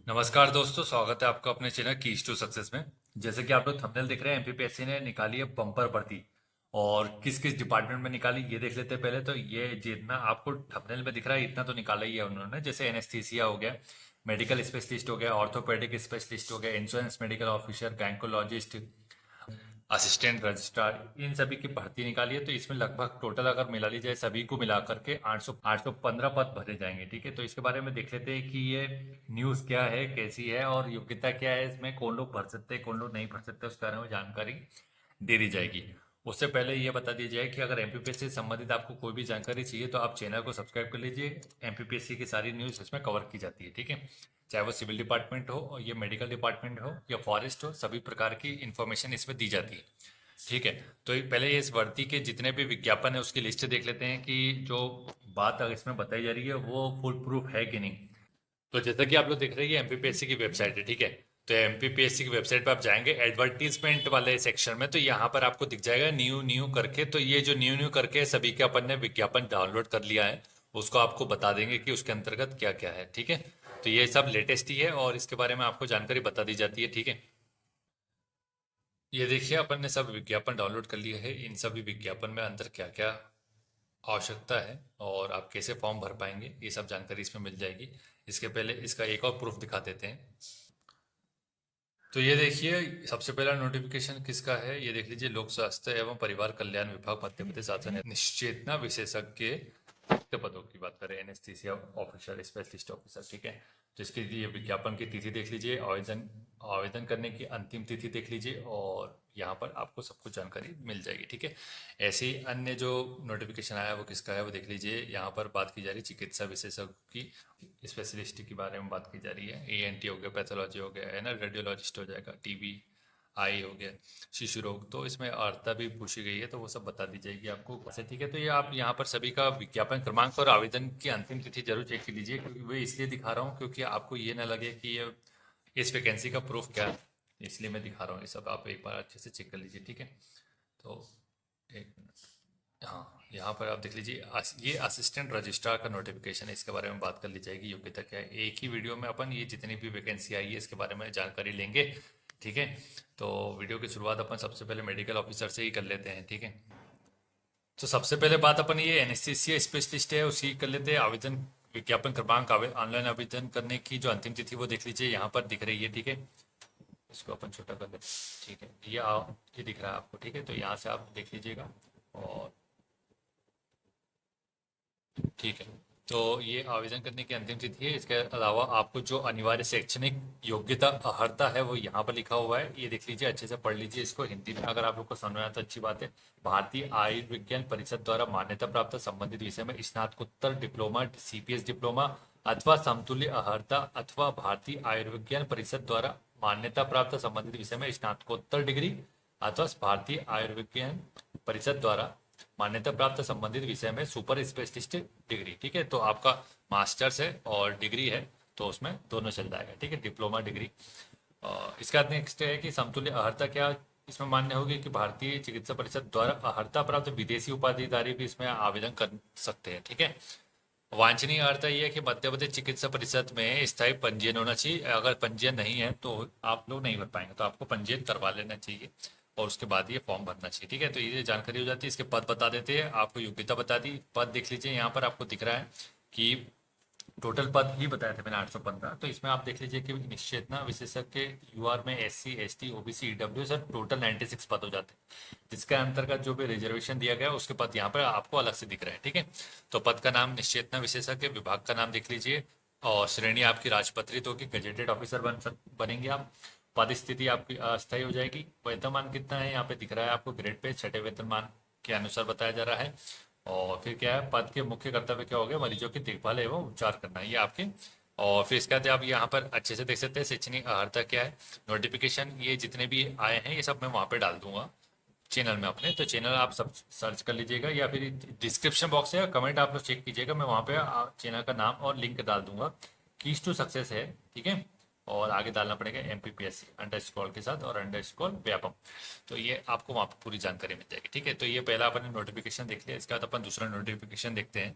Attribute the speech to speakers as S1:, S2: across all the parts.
S1: नमस्कार दोस्तों, स्वागत है आपका अपने चैनल कीज टू सक्सेस में। जैसे कि आप लोग थंबनेल देख रहे हैं, एमपीपीएससी ने निकाली है बम्पर भर्ती। और किस किस डिपार्टमेंट में निकाली ये देख लेते हैं। पहले तो ये जितना आपको थंबनेल में दिख रहा है इतना तो निकाला ही है उन्होंने। जैसे एनेस्थीसिया हो गया, मेडिकल स्पेशलिस्ट हो गया, ऑर्थोपेडिक स्पेशलिस्ट हो गया, insurance medical officer, gynaecologist, assistant registrar, इन सभी की भर्ती निकाली है। तो इसमें लगभग टोटल अगर मिला ली जाए सभी को मिला करके 815 पद भरे जाएंगे। ठीक है, तो इसके बारे में देख लेते हैं कि ये न्यूज़ क्या है, कैसी है और योग्यता क्या है, इसमें कौन लोग भर सकते हैं, कौन लोग नहीं भर सकते, उसके बारे में जानकारी दे दी जाएगी। उससे पहले ये बता दी जाए कि अगर एमपीपीएससी से संबंधित आपको कोई भी जानकारी चाहिए तो आप चैनल को सब्सक्राइब कर लीजिए। एमपीपीएससी की सारी न्यूज़ इसमें कवर की जाती है। ठीक है, चाहे वो सिविल डिपार्टमेंट हो और ये मेडिकल डिपार्टमेंट हो या फॉरेस्ट हो, सभी प्रकार की इंफॉर्मेशन इसमें दी जाती है। ठीक है, तो पहले इस भर्ती के जितने भी विज्ञापन है उसकी लिस्ट देख लेते हैं कि जो बात अगर इसमें बताई जा रही है वो फुल प्रूफ है कि नहीं। तो जैसा कि आप लोग देख रहे हैं एमपीपीएससी की वेबसाइट है। ठीक है, तो एमपीपीएससी की वेबसाइट पर आप जाएंगे एडवर्टीजमेंट वाले सेक्शन में, तो यहाँ पर आपको दिख जाएगा न्यू न्यू करके। तो ये जो न्यू न्यू करके सभी के अपन ने विज्ञापन डाउनलोड कर लिया है, उसको आपको बता देंगे कि उसके अंतर्गत क्या क्या है। ठीक है, तो ये सब लेटेस्ट ही है और इसके बारे में आपको जानकारी बता दी जाती है। ठीक है, ये देखिए अपन ने सब विज्ञापन डाउनलोड कर लिए है। इन सभी विज्ञापन में अंदर क्या क्या आवश्यकता है और आप कैसे फॉर्म भर पाएंगे, ये सब जानकारी इसमें मिल जाएगी। इसके पहले इसका एक और प्रूफ दिखा देते हैं। तो ये देखिए, सबसे पहला नोटिफिकेशन किसका है ये देख लीजिए। लोक स्वास्थ्य एवं परिवार कल्याण विभाग मध्य प्रदेश शासन है, निश्चेतना विशेषज्ञ रिक्त पदों की बात करें, एनेस्थीसिया ऑफिसर, स्पेशलिस्ट ऑफिसर। ठीक है, तो इसके लिए विज्ञापन की तिथि देख लीजिए, आवेदन आवेदन करने की अंतिम तिथि देख लीजिए और यहाँ पर आपको सब कुछ जानकारी मिल जाएगी। ठीक है, ऐसे ही अन्य जो नोटिफिकेशन आया है वो किसका है वो देख लीजिए। यहाँ पर बात की जा रही है चिकित्सा विशेषज्ञ की, स्पेशलिस्ट की बारे में बात की जा रही है। एएनटी हो गया, पैथोलॉजी हो गया है ना, रेडियोलॉजिस्ट हो जाएगा, टीबी आई हो गया, शिशु रोग, तो इसमें अर्हता भी पूछी गई है तो वो सब बता दी जाएगी आपको कैसे। ठीक है, तो ये आप यहाँ पर सभी का विज्ञापन क्रमांक और आवेदन की अंतिम तिथि जरूर चेक कर लीजिए, क्योंकि वो इसलिए दिखा रहा हूँ क्योंकि आपको ये ना लगे कि ये इस वैकेंसी का प्रूफ क्या है, इसलिए मैं दिखा रहा हूँ। ये सब आप एक बार अच्छे से चेक कर लीजिए। ठीक है, तो एक मिनट, हाँ यहाँ पर आप देख लीजिए, ये असिस्टेंट रजिस्ट्रार का नोटिफिकेशन है, इसके बारे में बात कर ली जाएगी। योग्यता क्या है, एक ही वीडियो में अपन ये जितनी भी वैकेंसी आई है इसके बारे में जानकारी लेंगे। ठीक है, तो वीडियो की शुरुआत अपन सबसे पहले मेडिकल ऑफिसर से ही कर लेते हैं। ठीक है, तो सबसे पहले बात अपन ये एनेस्थीसिया स्पेशलिस्ट है उसकी कर लेते हैं। आवेदन विज्ञापन क्रमांक, ऑनलाइन आवेदन करने की जो अंतिम तिथि वो देख लीजिए, यहाँ पर दिख रही है। ठीक है, इसको अपन छोटा कर लेते हैं। ठीक है, ये दिख रहा है आपको। ठीक है, तो यहाँ से आप देख लीजिएगा और ठीक है, तो ये आवेदन करने की अंतिम तिथि है। इसके अलावा आपको जो अनिवार्य शैक्षणिक योग्यता अर्हता है वो यहाँ पर लिखा हुआ है, ये देख लीजिए, अच्छे से पढ़ लीजिए इसको हिंदी में। अगर आप लोग को समझ में आया तो अच्छी बात है। भारतीय आयुर्विज्ञान परिषद द्वारा मान्यता प्राप्त संबंधित विषय में स्नातकोत्तर डिप्लोमा, सीपीएस डिप्लोमा अथवा समतुल्य अर्हता, अथवा भारतीय आयुर्विज्ञान परिषद द्वारा मान्यता प्राप्त संबंधित विषय में स्नातकोत्तर डिग्री अथवा भारतीय आयुर्विज्ञान परिषद द्वारा मान्यता प्राप्त संबंधित विषय में सुपर स्पेशलिस्ट डिग्री। ठीक है, तो आपका मास्टर्स है और डिग्री है तो उसमें दोनों चल जाएगा। ठीक है, डिप्लोमा डिग्री। इसका नेक्स्ट है कि समतुल्य अर्हता क्या इसमें मान्य होगी कि भारतीय चिकित्सा परिषद द्वारा अर्हता प्राप्त विदेशी उपाधिधारी भी इसमें आवेदन कर सकते हैं। ठीक है, वांछनीय अर्हता यह है कि मध्य प्रदेश चिकित्सा परिषद में स्थायी पंजीयन होना चाहिए। अगर पंजीयन नहीं है तो आप लोग नहीं भर पाएंगे, तो आपको पंजीयन करवा लेना चाहिए और उसके बाद ये फॉर्म भरना चाहिए। ठीक है, तो ये जानकारी हो जाती है। इसके पद बता देते हैं, आपको योग्यता बता दी। पद देख लीजिए, यहाँ पर आपको दिख रहा है कि टोटल पद ही बताए थे मैंने 815। तो इसमें आप देख लीजिए कि निश्चेतना विशेषज्ञ यूआर में SC ST OBC EW sir total 96 पद हो जाते हैं, जिसके अंतर्गत जो भी रिजर्वेशन दिया गया उसके पद यहाँ पर आपको अलग से दिख रहे हैं। ठीक है, तो पद का नाम निश्चेतना विशेषज्ञ, विभाग का नाम देख लीजिए और श्रेणी आपकी राजपत्रित होगी, गजेटेड ऑफिसर बनेंगे आप। पद स्थिति आपकी अस्थायी हो जाएगी। वेतनमान कितना है यहाँ पे दिख रहा है आपको, ग्रेड पे छठे वेतनमान के अनुसार बताया जा रहा है। और फिर क्या है, पद के मुख्य कर्तव्य क्या हो गया, मरीजों की देखभाल एवं उपचार करना, ये आपके। और फिर इसके बाद आप यहाँ पर अच्छे से देख सकते हैं शैक्षणिक अर्हता क्या है। नोटिफिकेशन ये जितने भी आए हैं ये सब मैं वहाँ पे डाल दूंगा चैनल में अपने, तो चैनल आप सब सर्च कर लीजिएगा या फिर डिस्क्रिप्शन बॉक्स है, कमेंट आप लोग चेक कीजिएगा, मैं वहाँ पे चैनल का नाम और लिंक डाल दूंगा। कीज टू सक्सेस है। ठीक है, और आगे डालना पड़ेगा MPPSC अंडरस्कोर के साथ और अंडरस्कोर व्यापम, तो ये आपको वहाँ पर पूरी जानकारी मिल जाएगी। ठीक है, तो ये पहला अपन ने नोटिफिकेशन देख लिया। इसके बाद अपन दूसरा नोटिफिकेशन देखते हैं।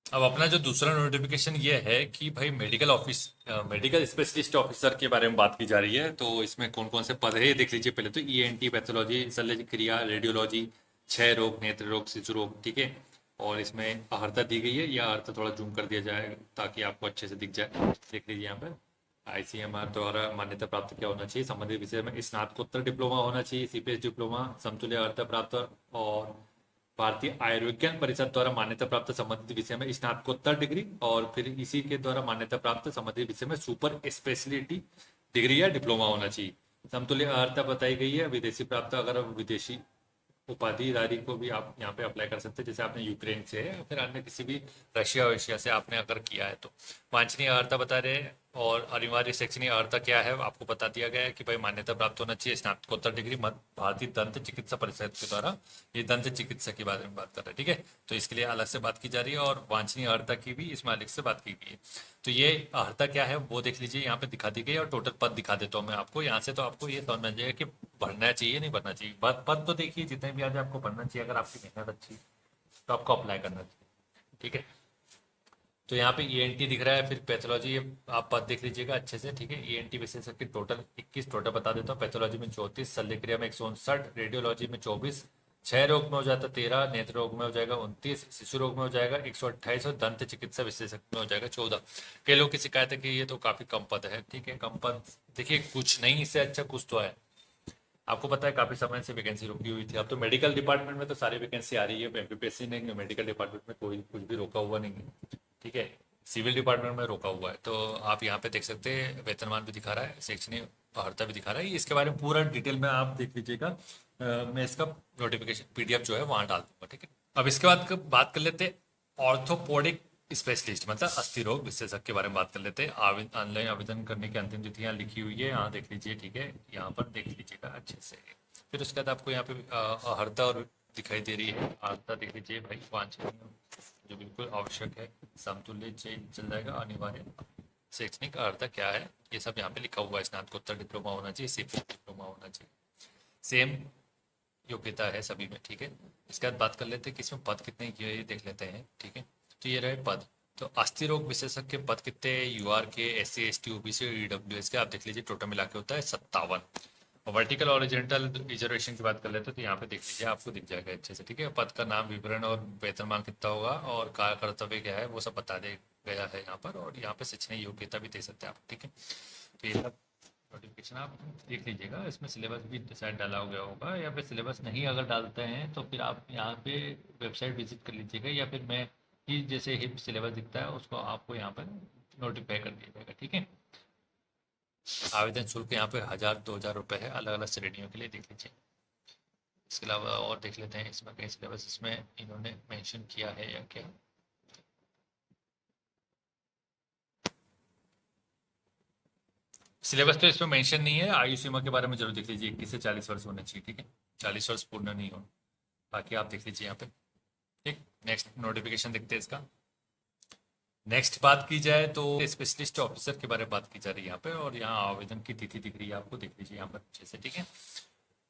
S1: अब अपना जो दूसरा नोटिफिकेशन ये है कि भाई मेडिकल स्पेशलिस्ट ऑफिसर के बारे में बात की जा रही है। तो इसमें कौन कौन से पद है ये देख लीजिए। पहले तो ईएनटी, पैथोलॉजी, शल्य क्रिया, रेडियोलॉजी, क्षय रोग, नेत्र रोग, शिशु रोग, ठीक है। और इसमें अर्हता दी गई है, या अर्हता थोड़ा जूम कर दिया जाए ताकि आपको अच्छे से दिख जाए। देख लीजिए यहाँ पर आईसीएमआर द्वारा मान्यता प्राप्त क्या होना चाहिए, संबंधित विषय में स्नातकोत्तर डिप्लोमा होना चाहिए, सीपीएस डिप्लोमा, समतुल्य अर्हता प्राप्त, और भारतीय आयुर्विज्ञान परिषद द्वारा मान्यता प्राप्त संबंधित विषय में स्नातकोत्तर डिग्री, और फिर इसी के द्वारा मान्यता प्राप्त संबंधित विषय में सुपर स्पेशलिटी डिग्री या डिप्लोमा होना चाहिए। समतुल्य अर्हता बताई गई है, विदेशी प्राप्त, अगर विदेशी उपाधिधारी को भी आप यहाँ पे अप्लाई कर सकते हैं, जैसे आपने यूक्रेन से है या फिर अन्य किसी भी रशिया वशिया से आपने अगर किया है तो। वांछनीय अर्हता बता रहे हैं, और अनिवार्य शैक्षणिक अर्हता क्या है आपको बता दिया गया है कि भाई मान्यता प्राप्त होना चाहिए स्नातकोत्तर डिग्री भारतीय दंत चिकित्सा परिषद के द्वारा। ये दंत चिकित्सा के बारे में बात कर रहे हैं, ठीक है। तो इसके लिए अलग से बात की जा रही है, और वांछनीय अर्हता की भी इसमें अलग से बात की गई है। तो ये अर्हता क्या है वो देख लीजिए, यहाँ पे दिखा दी गई है, और टोटल पद दिखा देता हूँ मैं आपको यहाँ से। तो आपको ये समझ में आ जाएगा कि भरना चाहिए नहीं भरना चाहिए। पद तो देखिए जितने भी आज आपको भरना चाहिए, अगर आपकी मेहनत अच्छी तो आपको अप्लाई करना चाहिए, ठीक है। तो यहाँ पे ईएनटी दिख रहा है, फिर पैथोलॉजी आप पद देख लीजिएगा अच्छे से, ठीक है। ईएनटी विशेषज्ञ की टोटल 21 टोटल बता देता हूँ। पैथोलॉजी में 34, शल्य क्रिया में 159, रेडियोलॉजी में 24, क्षय रोग में हो जाता 13, नेत्र रोग में हो जाएगा 29, शिशु रोग में हो जाएगा 128, और दंत चिकित्सा विशेषज्ञ में हो जाएगा 14। कई लोग की शिकायत है कि ये तो काफी कम पद है, ठीक है। कम पद देखिए, कुछ नहीं इससे अच्छा कुछ तो है। आपको पता है काफी समय से वैकेंसी रुकी हुई थी। अब तो मेडिकल डिपार्टमेंट में तो सारी वैकेंसी आ रही है, एमपीपीएससी ने मेडिकल डिपार्टमेंट में कोई कुछ भी रोका हुआ नहीं है, ठीक है। सिविल डिपार्टमेंट में रोका हुआ है। तो आप यहाँ पे देख सकते हैं वेतनमान भी दिखा रहा है, शैक्षणिक अर्हता भी दिखा रहा है। इसके बारे में पूरा डिटेल में आप देख लीजिएगा। मैं इसका नोटिफिकेशन पीडीएफ जो है वहां डाल दूंगा, ठीक है। अब इसके बाद बात कर लेते हैं ऑर्थोपोडिक स्पेशलिस्ट, मतलब अस्थि रोग विशेषज्ञ के बारे में बात कर लेते हैं। ऑनलाइन आवेदन करने की अंतिम तिथि यहाँ लिखी हुई है, यहाँ देख लीजिए, ठीक है। यहाँ पर देख लीजिएगा अच्छे से। फिर उसके बाद आपको यहाँ पे अर्हता और दिखाई दे रही है। अर्हता देख लीजिए भाई, वांछनीय जो बिल्कुल आवश्यक है, समतुल्य चल जाएगा, अनिवार्य शैक्षणिक अर्हता क्या है ये सब यहाँ पे लिखा हुआ है। स्नातकोत्तर डिप्लोमा होना चाहिए, सीपीएस डिप्लोमा होना चाहिए, सेम योग्यता है सभी में, ठीक है। इसके बाद बात कर लेते हैं कि इसमें पद कितने ये देख लेते हैं, ठीक है। तो ये रहे पद। तो अस्थि रोग विशेषज्ञ के पद कितने, यूआर के, एससी एसटी ओबीसी और ईडब्ल्यूएस के, आप देख लीजिए टोटल मिला के होता है 57। और वर्टिकल और हॉरिजॉन्टल रिजर्वेशन की बात कर लेते हैं, तो यहाँ पे देख लीजिए आपको दिख जाएगा अच्छे से, ठीक है। पद का नाम, विवरण और वेतनमान कितना होगा और कार्य कर्तव्य क्या है वो सब बता दे गया है यहाँ पर। और यहाँ पे शैक्षणिक योग्यता भी दे सकते हैं आप, ठीक है। तो ये सब नोटिफिकेशन आप देख लीजिएगा। इसमें सिलेबस भी शायद डाला गया होगा, या फिर सिलेबस नहीं अगर डालते हैं तो फिर आप यहाँ पे वेबसाइट विजिट कर लीजिएगा, या फिर मैं ही जैसे ही सिलेबस दिखता है उसको आपको यहाँ पर नोटिफाई कर दिया जाएगा, ठीक है। आवेदन शुल्क यहाँ पे 1000-2000 रुपये है, अलग अलग श्रेणियों के लिए देख लीजिए। इसके अलावा और देख लेते हैं इसमें कहीं सिलेबस इसमें इन्होंने मेंशन किया है या क्या। सिलेबस तो इसमें मेंशन नहीं है। आयु सीमा के बारे में जरूर देख लीजिए, 21 से 40 वर्ष होने चाहिए, ठीक है। 40 वर्ष पूर्ण नहीं हो, बाकी आप देख लीजिए यहाँ पे, ठीक। नेक्स्ट नोटिफिकेशन देखते हैं इसका। नेक्स्ट बात की जाए तो स्पेशलिस्ट ऑफिसर के बारे में बात की जा रही है यहाँ पे, और यहाँ आवेदन की तिथि दिख रही है आपको, देख लीजिए यहाँ पर अच्छे से, ठीक है।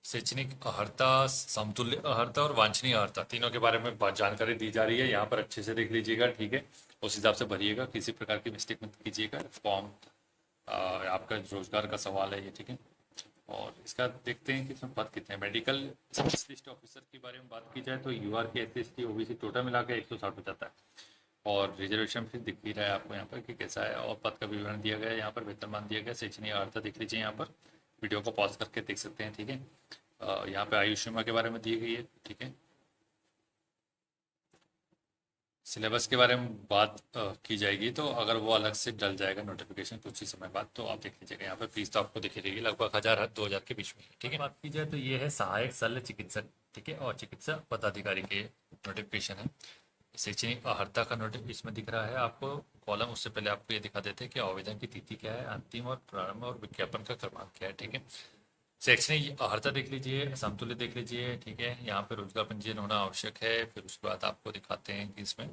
S1: शैक्षणिक अर्हता, समतुल्य अर्हता और वांछनीय अर्हता, तीनों के बारे में जानकारी दी जा रही है यहाँ पर, अच्छे से देख लीजिएगा, ठीक है। उस हिसाब से भरिएगा, किसी प्रकार की मिस्टेक मत कीजिएगा। फॉर्म आपका रोजगार का सवाल है ये, ठीक है। और इसका देखते हैं कि इसमें पद कितने हैं। मेडिकल स्पेशलिस्ट ऑफिसर के बारे में बात की जाए तो यूआर के, एस टी ओबीसी टोटल मिला के 160 हो जाता है। और रिजर्वेशन फिर दिख ही रहा है आपको यहाँ पर कि कैसा है, और पद का विवरण दिया गया है यहाँ पर, वेतनमान दिया गया, शैक्षणिक अर्हता देख लीजिए यहाँ पर, वीडियो को पॉज करके देख सकते हैं, ठीक है। यहाँ पे आयु सीमा के बारे में दी गई है, ठीक है। सिलेबस के बारे में बात की जाएगी तो अगर वो अलग से डल जाएगा नोटिफिकेशन कुछ ही समय बाद, तो आप देख लीजिएगा यहाँ पे फीस तो आपको दिख रहेगी लगभग 1000-2000 के बीच में, ठीक है। बात की जाए तो ये है सहायक शल्य चिकित्सक, ठीक है, और चिकित्सा पदाधिकारी के नोटिफिकेशन है। शैक्षणिक अर्हता का नोटिस इसमें दिख रहा है आपको कॉलम। उससे पहले आपको ये दिखा देते हैं कि आवेदन की तिथि क्या है, अंतिम और प्रारंभ, और विज्ञापन का क्रमांक क्या है, ठीक है। शैक्षणिक अर्हता देख लीजिए, समतुल्य देख लीजिए, ठीक है। यहाँ पे रोजगार पंजीयन होना आवश्यक है। फिर उसके बाद आपको दिखाते हैं कि इसमें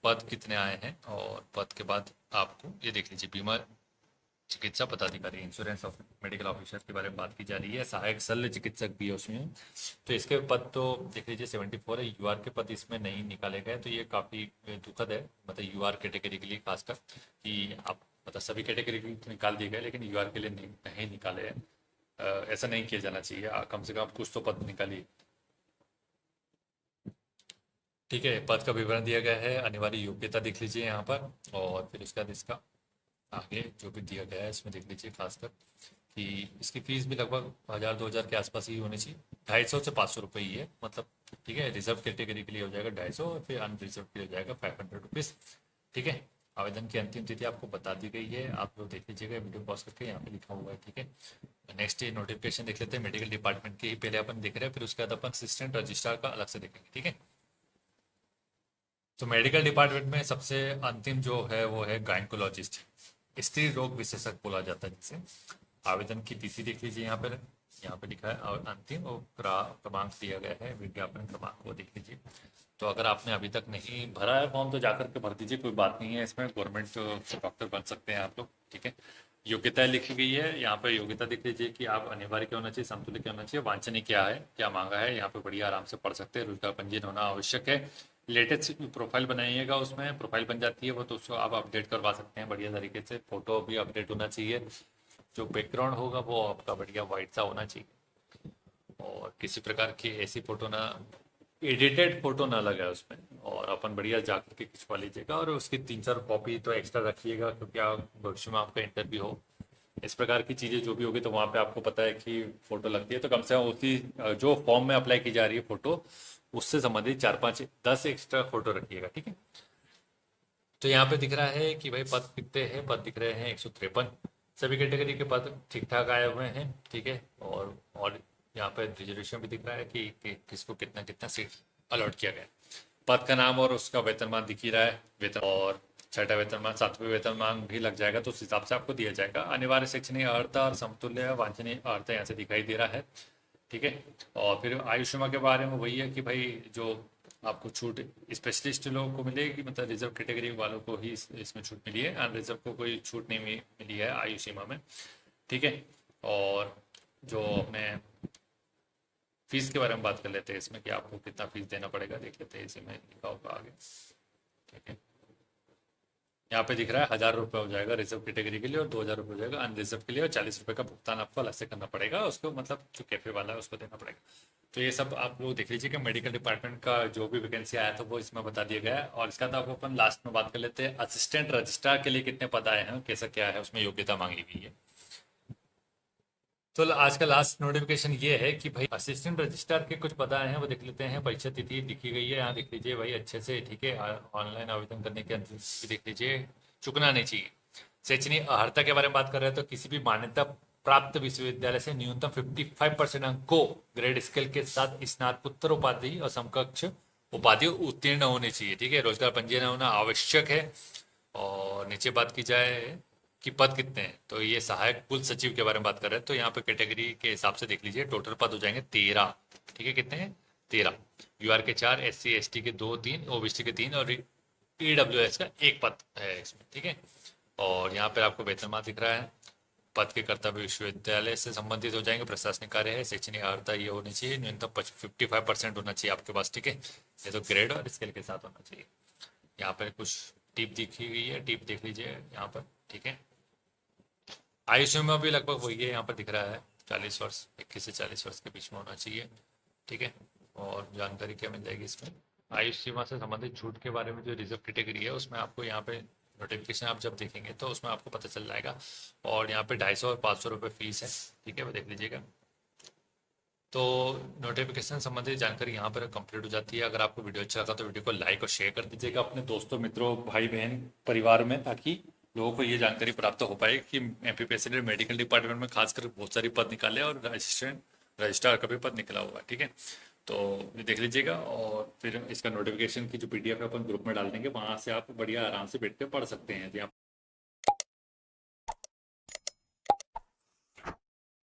S1: पद कितने आए हैं, और पद के बाद आपको ये देख लीजिए बीमा चिकित्सा पदाधिकारी, इंश्योरेंस ऑफ मेडिकल ऑफिसर के बारे में बात की जा रही है। सहायक शल्य चिकित्सक भी है उसमें। तो इसके पद तो देख लीजिए 74 है। यूआर के पद इसमें नहीं निकाले गए, तो ये काफ़ी दुखद है, मतलब यूआर कैटेगरी के लिए खासकर, कि आप मतलब सभी कैटेगरी के लिए तो निकाल दिए गए लेकिन यूआर के लिए नहीं निकाले हैं। ऐसा नहीं किया जाना चाहिए। कम से कम कुछ तो पद निकालिए। ठीक है, पद का विवरण दिया गया है, अनिवार्य योग्यता देख लीजिए यहाँ पर, और फिर उसके बाद इसका आगे जो भी दिया गया है इसमें देख लीजिए खासकर कि इसकी फीस भी लगभग 1000-2000 के आसपास ही होनी चाहिए। 250 से 500 रुपये ही है, मतलब ठीक है। रिजर्व कैटेगरी के लिए हो जाएगा 250, और फिर अनरिजर्व के लिए हो जाएगा 500 रुपीज़। ठीक है। आवेदन की अंतिम तिथि आपको बता दी गई है, आप लोग देख लीजिएगा वीडियो पॉज करके, यहाँ पे लिखा हुआ है। ठीक है। नेक्स्ट ये नोटिफिकेशन देख लेते हैं। मेडिकल डिपार्टमेंट के ही पहले अपन देख रहे हैं, फिर उसके बाद अपन असिस्टेंट रजिस्ट्रार का अलग से देखेंगे। ठीक है। तो मेडिकल डिपार्टमेंट में सबसे अंतिम जो है वो है गायनकोलॉजिस्ट, स्त्री रोग विशेषज्ञ बोला जाता है जिसे। आवेदन की तिथि देख लीजिए यहाँ पे लिखा है, और अंतिम और क्रमांक दिया गया है, विज्ञापन क्रमांक वो देख लीजिए। तो अगर आपने अभी तक नहीं भरा है फॉर्म तो जाकर के भर दीजिए, कोई बात नहीं है इसमें, गवर्नमेंट डॉक्टर बन सकते हैं आप लोग। ठीक है। योग्यता लिखी गई है यहाँ पे, योग्यता देख लीजिए कि आप अनिवार्य क्या होना चाहिए, समतुल्य क्या होना चाहिए, वांछनीय क्या है, क्या मांगा है, यहाँ पे बढ़िया आराम से पढ़ सकते हैं। रोजगार पंजीयन होना आवश्यक है। लेटेस्ट प्रोफाइल बनाइएगा, उसमें प्रोफाइल बन जाती है वो, तो उसको आप अपडेट करवा सकते हैं बढ़िया तरीके से। फोटो भी अपडेट होना चाहिए। जो बैकग्राउंड होगा वो आपका बढ़िया वाइट सा होना चाहिए, और किसी प्रकार की ऐसी फोटो ना, एडिटेड फोटो ना लगे उसमें, और अपन बढ़िया जाकर के खिंचवा लीजिएगा, और उसकी 3-4 कॉपी तो एक्स्ट्रा रखिएगा, क्योंकि आप भविष्य में आपका इंटरव्यू हो, इस प्रकार की चीज़ें जो भी होगी तो वहाँ पे आपको पता है कि फ़ोटो लगती है, तो कम से कम उसी जो फॉर्म में अप्लाई की जा रही है फ़ोटो, उससे संबंधित 4-5-10 एक्स्ट्रा फोटो रखिएगा। ठीक है। तो यहाँ पे दिख रहा है कि भाई पद कितने हैं, पद दिख रहे हैं 153। सभी कैटेगरी के पद ठीक ठाक आए हुए हैं। ठीक है। और यहाँ पे रिजर्वेशन भी दिख रहा है कि किसको कितना कितना सीट अलॉट किया गया है। पद का नाम और उसका वेतनमान दिख ही रहा है, वेतन और छठा वेतनमान, सातवें वेतनमान भी लग जाएगा, तो उस हिसाब से आपको दिया जाएगा। अनिवार्य शैक्षणिक अर्हता और समतुल्य वांछनीय अर्हता यहाँ से दिखाई दे रहा है। ठीक है। और फिर आयु सीमा के बारे में वही है कि भाई जो आपको छूट स्पेशलिस्ट लोगों को मिलेगी, मतलब रिजर्व कैटेगरी वालों को ही इसमें छूट मिली है, अनरिजर्व को कोई छूट नहीं मिली है आयु सीमा में। ठीक है। और जो अपने फीस के बारे में बात कर लेते हैं इसमें, कि आपको कितना फीस देना पड़ेगा, देख लेते हैं इसी में लिखा होगा आगे। ठीक है। यहाँ पे दिख रहा है 1000 रुपये हो जाएगा रिजर्व कैटेगरी के लिए, और 2000 रुपये हो जाएगा अनरिजर्व के लिए, और 40 रुपये का भुगतान आपको अलग से करना पड़ेगा उसको, मतलब जो कैफे वाला है उसको देना पड़ेगा। तो ये सब आप लोग देख लीजिए कि मेडिकल डिपार्टमेंट का जो भी वैकेंसी आया था वो इसमें बता दिया गया है। और इसका तो आपको अपन लास्ट में बात कर लेते हैं। असिस्टेंट रजिस्ट्रार के लिए कितने पद आए हैं, कैसा क्या है, उसमें योग्यता मांगी गई है। तो आज का लास्ट नोटिफिकेशन ये है कि भाई असिस्टेंट रजिस्ट्रार के कुछ पद आए हैं, वो देख लेते हैं। परीक्षा तिथि लिखी गई है यहाँ, देख लीजिए भाई अच्छे से। ठीक है। ऑनलाइन आवेदन करने के अंतिम तिथि देख लीजिए, चुकना नहीं चाहिए। शैक्षणिक अर्हता के बारे में बात कर रहे हैं, तो किसी भी मान्यता प्राप्त विश्वविद्यालय से न्यूनतम 55% अंकों ग्रेड स्केल के साथ स्नातकोत्तर उपाधि और समकक्ष उपाधि उत्तीर्ण होनी चाहिए। ठीक है। रोजगार पंजीयन होना आवश्यक है। और नीचे बात की जाए कि पद कितने हैं, तो ये सहायक कुल सचिव के बारे में बात कर रहे हैं, तो यहाँ पे कैटेगरी के हिसाब से देख लीजिए, टोटल पद हो जाएंगे 13। ठीक है। कितने हैं? 13। यूआर के 4, SC ST के 2-3, OBC के 3, और EWS का 1 पद है इसमें। ठीक है। और यहाँ पे आपको वेतनमान दिख रहा है। पद के कर्तव्य विश्वविद्यालय से संबंधित हो जाएंगे, प्रशासनिक कार्य है। शैक्षणिक अर्हता ये होनी चाहिए, न्यूनतम 55% होना चाहिए आपके पास। ठीक है। ये तो ग्रेड और स्केल के साथ होना चाहिए। यहाँ पर कुछ टिप दिखी गई है, टिप देख लीजिए यहाँ पर। ठीक है। आयु सीमा भी लगभग वही है, यहाँ पर दिख रहा है 40 वर्ष, 21 से 40 वर्ष के बीच में होना चाहिए। ठीक है। और जानकारी क्या मिल जाएगी इसमें, आयु सीमा से संबंधित छूट के बारे में जो रिजर्व कैटेगरी है उसमें आपको यहाँ पे नोटिफिकेशन आप जब देखेंगे तो उसमें आपको पता चल जाएगा। और यहाँ पे 250 और 500 रुपये फीस है। ठीक है, वो देख लीजिएगा। तो नोटिफिकेशन संबंधित जानकारी यहाँ पर कंप्लीट हो जाती है। अगर आपको वीडियो अच्छा लगा तो वीडियो को लाइक और शेयर कर दीजिएगा अपने दोस्तों, मित्रों, भाई बहन, परिवार में, ताकि लोगों को ये जानकारी प्राप्त हो पाए कि MPPSC ने मेडिकल डिपार्टमेंट में खासकर बहुत सारी पद निकाले, और असिस्टेंट रजिस्ट्रार का भी पद निकला हुआ है। ठीक है। तो ये देख लीजिएगा, और फिर इसका नोटिफिकेशन की जो PDF है अपन ग्रुप में डाल देंगे, वहाँ से आप बढ़िया आराम से बैठ के पढ़ सकते हैं।